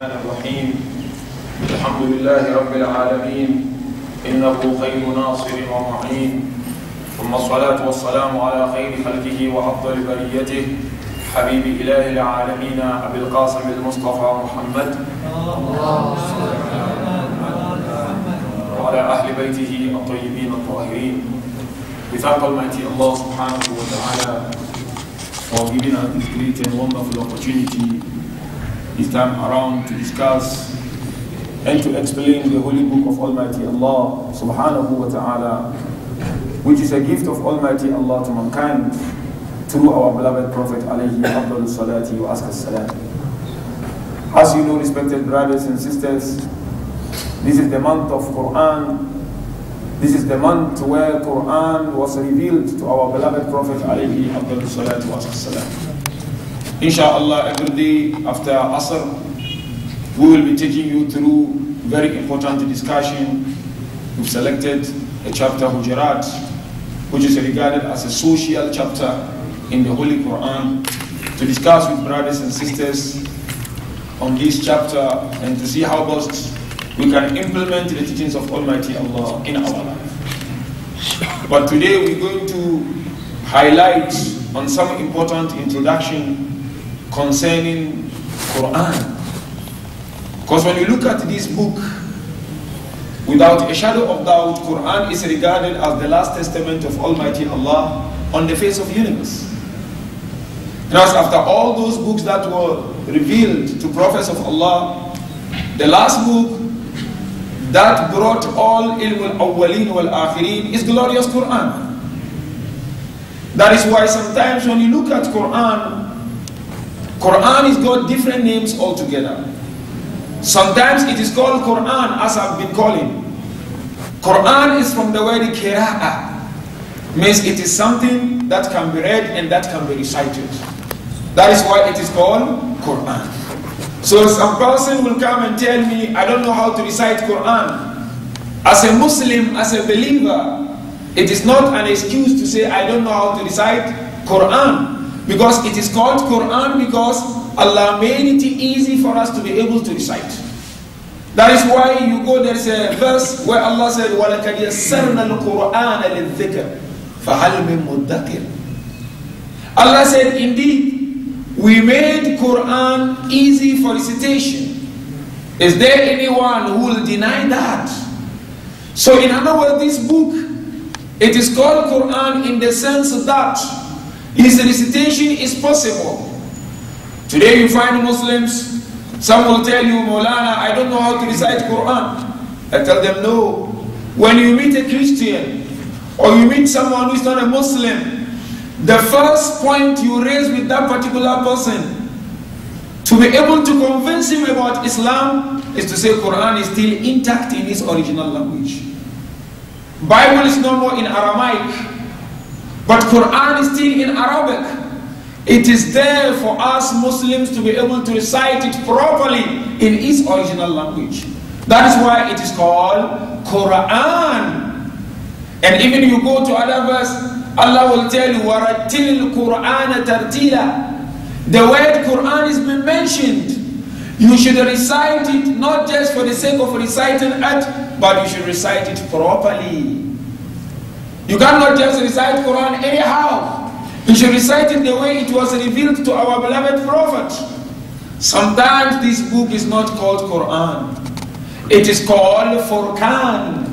الرحيم الحمد لله رب العالمين إنه خير ناصر ومعين ثم الصلاة والسلام على خير خلقه وأفضل بريته حبيب إله العالمين أبي القاسم المصطفى محمد وعلى أهل بيته الطيبين الطاهرين. We thank Almighty Allah subhanahu wa ta'ala for giving us this great and wonderful opportunity this time around to discuss and to explain the holy book of Almighty Allah subhanahu wa ta'ala, which is a gift of Almighty Allah to mankind through our beloved Prophet alayhi afdalu salati wa azka salam. As you know, respected brothers and sisters, this is the month of Quran. This is the month where Quran was revealed to our beloved Prophet alayhi afdalu salati wa azka salam. Inshallah, every day after Asr, we will be taking you through very important discussion. We've selected a chapter, Hujurat, which is regarded as a social chapter in the Holy Quran, to discuss with brothers and sisters on this chapter and to see how best we can implement the teachings of Almighty Allah in our life. But today we're going to highlight on some important introduction concerning Quran. Because when you look at this book, without a shadow of doubt, Quran is regarded as the last testament of Almighty Allah on the face of the universe. Because after all those books that were revealed to prophets of Allah, the last book that brought all ilm al-awwaleen wal-akhirin is glorious Quran. That is why sometimes when you look at Quran, Quran is got different names altogether. Sometimes it is called Quran, as I've been calling. Quran is from the word qira'ah. Means it is something that can be read and that can be recited. That is why it is called Quran. So some person will come and tell me, I don't know how to recite Quran. As a Muslim, as a believer, it is not an excuse to say I don't know how to recite Quran. Because it is called Quran because Allah made it easy for us to be able to recite. That is why you go, there's a verse where Allah said, وَلَكَدْ يَسَّرْنَا الْقُرْآنَ لِلذِّكْرِ فَهَلْ مِن مُدَّكِرٍ. Allah said, indeed, we made Quran easy for recitation. Is there anyone who will deny that? So in other words, this book, it is called Quran in the sense that its recitation is possible. Today you find Muslims, some will tell you, Maulana, I don't know how to recite Quran. I tell them, no. When you meet a Christian or you meet someone who is not a Muslim, the first point you raise with that particular person to be able to convince him about Islam is to say Quran is still intact in its original language. Bible is no more in Aramaic, but Quran is still in Arabic. It is there for us Muslims to be able to recite it properly in its original language. That is why it is called Quran. And even you go to other verse, Allah will tell you, وَرَتِّلِ الْقُرْآنَ تَرْتِيلًا. The word Quran is been mentioned. You should recite it not just for the sake of reciting it, but you should recite it properly. You cannot just recite Quran anyhow. You should recite it the way it was revealed to our beloved Prophet. Sometimes this book is not called Quran. It is called Furqan.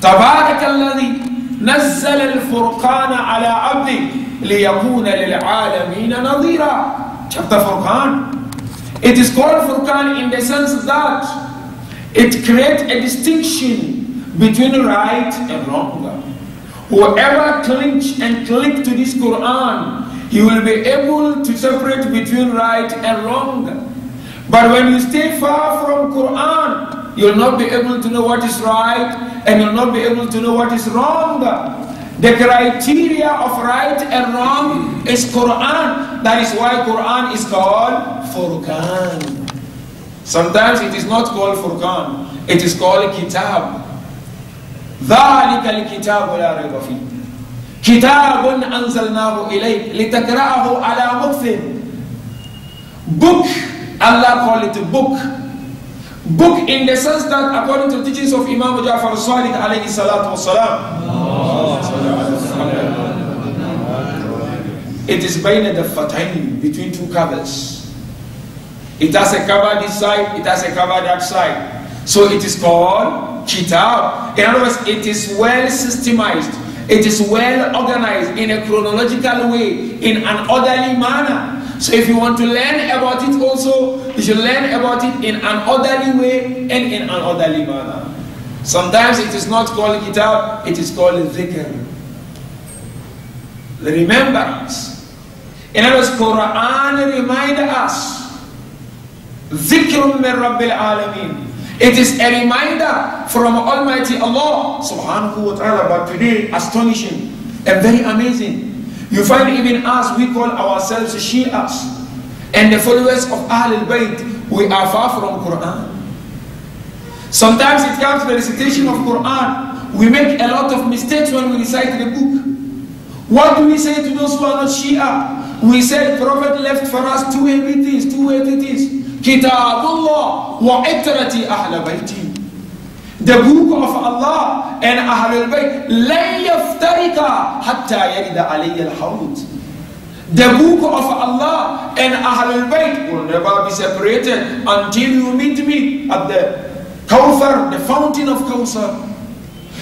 تبارك الذي نزل الفرقان على عبده ليكون للعالمين نظيرا. Chapter Furqan. It is called Furqan in the sense that it creates a distinction between right and wrong. Whoever clinch and click to this Quran, he will be able to separate between right and wrong. But when you stay far from Quran, you'll not be able to know what is right and you'll not be able to know what is wrong. The criteria of right and wrong is Quran. That is why Quran is called Furqan. Sometimes it is not called Furqan. It is called Kitab. ذَلِكَ الْكِتَابُ لَا رَيْبَ فِيهِ كِتَابٌ أَنزَلْنَاهُ إِلَيْكَ لِتَقْرَأَهُ عَلَى مُكْثٍ. Book Allah called it a book. Book in the sense that according to teachings of Imam Ja'far al-Sadiq alayhi salatu wasalam, it is bayna the fatayn, between two covers. It has a cover this side, it has a cover that side. So it is called kitab. In other words, it is well systemized. It is well organized in a chronological way, in an orderly manner. So if you want to learn about it also, you should learn about it in an orderly way and in an orderly manner. Sometimes it is not called kitab, it is called dhikr. The remembrance. In other words, Quran reminds us. Dhikrun min Rabbil Alameen. It is a reminder from Almighty Allah subhanahu wa ta'ala. But today, astonishing and very amazing. You find even us, we call ourselves Shi'as. And the followers of Ahlul Bayt, we are far from Quran. Sometimes it comes to the recitation of Quran. We make a lot of mistakes when we recite the book. What do we say to those who are not Shia? We said Prophet left for us two heavy things. Kitabullah wa itrati ahl bayti. The book of Allah and Ahlul Bayt la yaftarika hatta yarida alayya al-hawd. The book of Allah and Ahlul Bayt will never be separated until you meet me at the Kawthar, the fountain of Kawthar.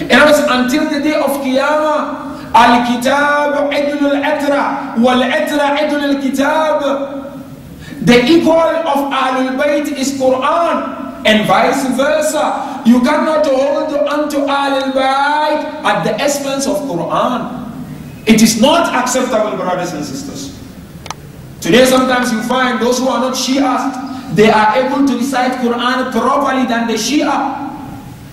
And until the day of Qiyamah. Al-Kitab idul al-Atra wal-Atra idul al-Kitab. The equal of Ahlul Bayt is Quran, and vice versa. You cannot hold on to Ahlul Bayt at the expense of Quran. It is not acceptable, brothers and sisters. Today sometimes you find those who are not Shias, they are able to recite Quran properly than the Shia.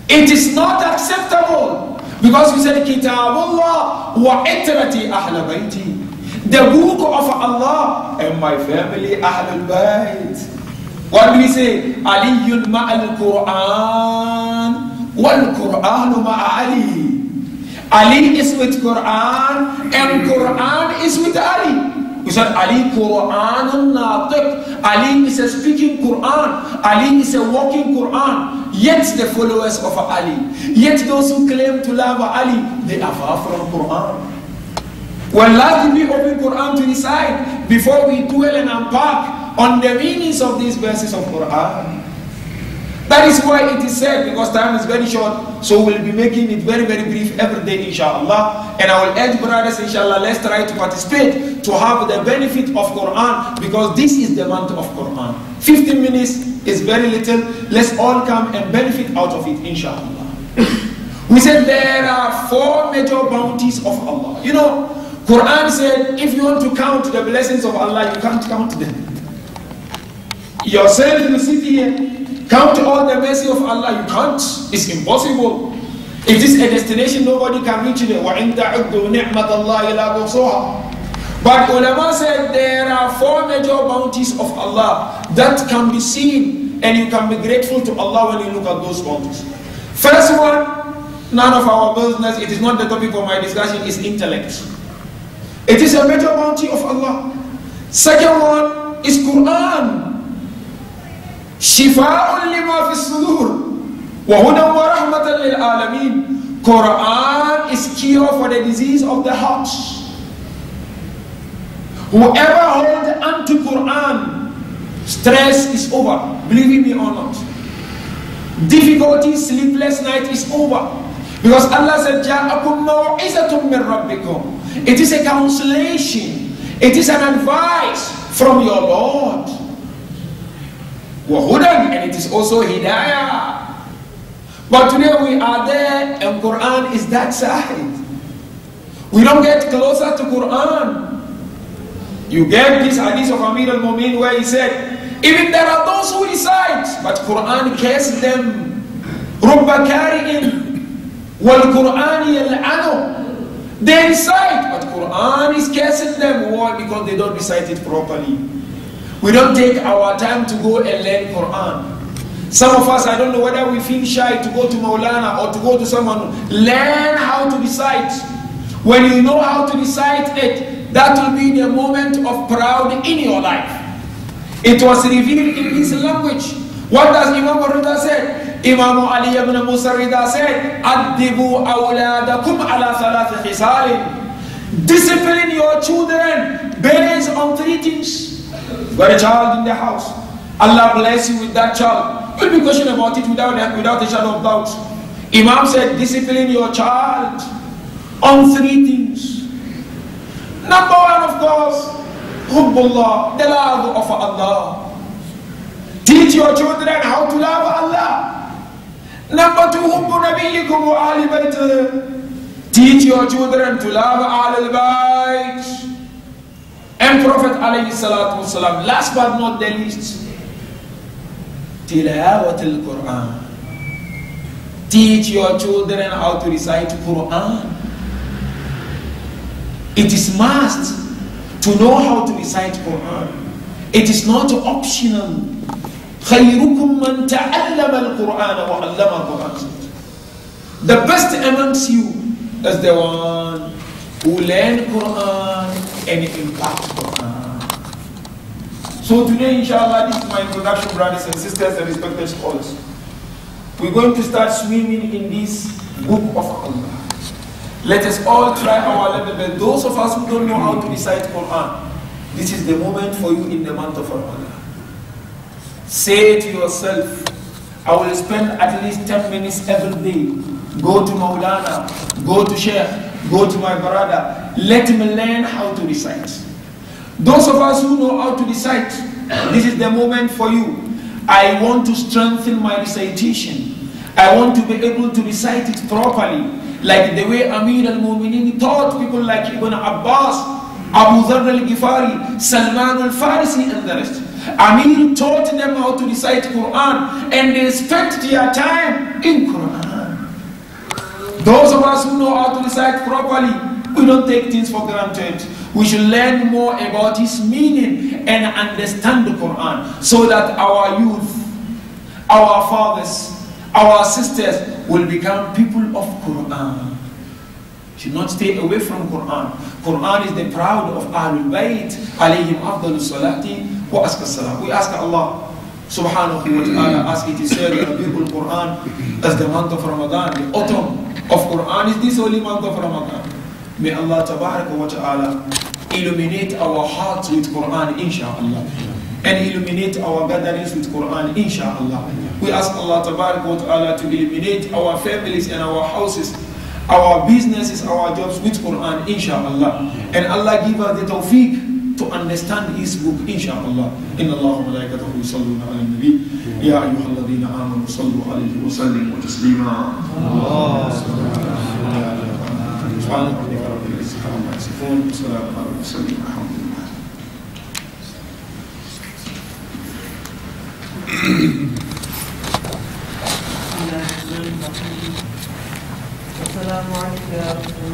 It is not acceptable, because we said Kitabullah wa itrati ahl bayti. The book of Allah and my family, Ahlul Bayt. What do we say? Aliyun ma'al Quran wal Quranu ma'a Ali. Ali is with Quran and Quran is with Ali. We said Ali Quranun natiq. Ali is a speaking Quran. Ali is a walking Quran. Yet the followers of Ali, yet those who claim to love Ali, they are far from Quran. Well, last we open Quran to recite before we dwell and unpack on the meanings of these verses of Quran. That is why it is said, because time is very short, so we'll be making it very, very brief every day, inshallah. And I will urge brothers, inshallah, let's try to participate to have the benefit of Quran, because this is the month of Quran. 15 minutes is very little. Let's all come and benefit out of it, inshallah. We said there are 4 major bounties of Allah. You know, Quran said, if you want to count the blessings of Allah, you can't count them. Yourself, you sit here, count all the mercy of Allah, you can't. It's impossible. It is a destination nobody can reach there. But ulama said there are 4 major bounties of Allah that can be seen, and you can be grateful to Allah when you look at those bounties. First one, none of our business, it is not the topic of my discussion, is intellect. It is a major bounty of Allah. Second one is Quran. Shifa'un lima fi sudur wa hudan wa rahmatan lil alamin. Quran is cure for the disease of the heart. Whoever holds onto Quran, stress is over. Believe me or not. Difficulty, sleepless night is over. Because Allah said, Ja'akum maw'izatun min rabbikum. It is a consolation. It is an advice from your Lord. Wahudan, and it is also hidayah. But today we are there and Quran is that side. We don't get closer to Quran. You get this hadith of Amir al-Mu'min where he said, even there are those who recite, but Quran cares them. Rubba kari'in wal Quran yal'anu. They recite, but Quran is cursing them. Why? Because they don't recite it properly. We don't take our time to go and learn Quran. Some of us, I don't know whether we feel shy to go to Maulana or to go to someone. Learn how to recite. When you know how to recite it, that will be the moment of pride in your life. It was revealed in his language. What does Imam Rida say? Imam Ali ibn Musa Rida said, "Addibu awladakum ala thalath khisal." Discipline your children based on 3 things. You've got a child in the house. Allah bless you with that child. You'll be questioning about it without a shadow of doubt. Imam said, discipline your child on 3 things. Number 1, of course, Hubbullah, the love of Allah. Teach your children how to love Allah. Number 2, Hubbu Nabiyyikum wa Ahli Bayt. Teach your children to love Ahlul Bayt. And Prophet alayhi salatu wasalam, last but not the least, Tilawat al-Quran. Teach your children how to recite Quran. It is must to know how to recite Quran. It is not optional. خَيْرُكُمْ مَنْ تَعَلَّمَ الْقُرْآنَ وَعَلَّمَ الْقُرْآنَ. The best amongst you is the one who learn Quran and impact Quran. So today, inshallah, this is my introduction, brothers and sisters and respected scholars. We're going to start swimming in this book of Allah. Let us all try our level best. Those of us who don't know how to recite Quran, this is the moment for you in the month of Ramadan. Say to yourself, I will spend at least 10 minutes every day. Go to Maulana, go to Sheikh, go to my brother. Let me learn how to recite. Those of us who know how to recite, this is the moment for you. I want to strengthen my recitation. I want to be able to recite it properly, like the way Amir al-Mu'minin taught people like Ibn Abbas, Abu Dharr al-Ghifari, Salman al-Farisi and the rest. Amir taught them how to recite Quran and they spent their time in Quran. Those of us who know how to recite properly, we don't take things for granted. We should learn more about its meaning and understand the Quran so that our youth, our fathers, our sisters will become people of Quran. Should not stay away from Quran. Quran is the proud of Ahlul Bayt, alayhim afdalu salati wa aska salam. We ask Allah subhanahu wa ta'ala, as it is said in the Quran, as the month of Ramadan, the autumn of Quran is this holy month of Ramadan. May Allah tabarak wa ta'ala illuminate our hearts with Quran, inshaAllah, and illuminate our gatherings with Quran, inshaAllah. We ask Allah tabarak wa ta'ala to illuminate our families and our houses, our businesses, our jobs with Quran, inshaAllah. And Allah give us the tawfiq to understand His book, inshaAllah. Inna Allah wa malaikatahu yusalluna ala nabi. Ya ayyuhalladhina amanu sallu alayhi wa sallimu taslima. سبحان ربك رب العزة عما يصفون وسلام على المرسلين والحمد لله. السلام عليكم.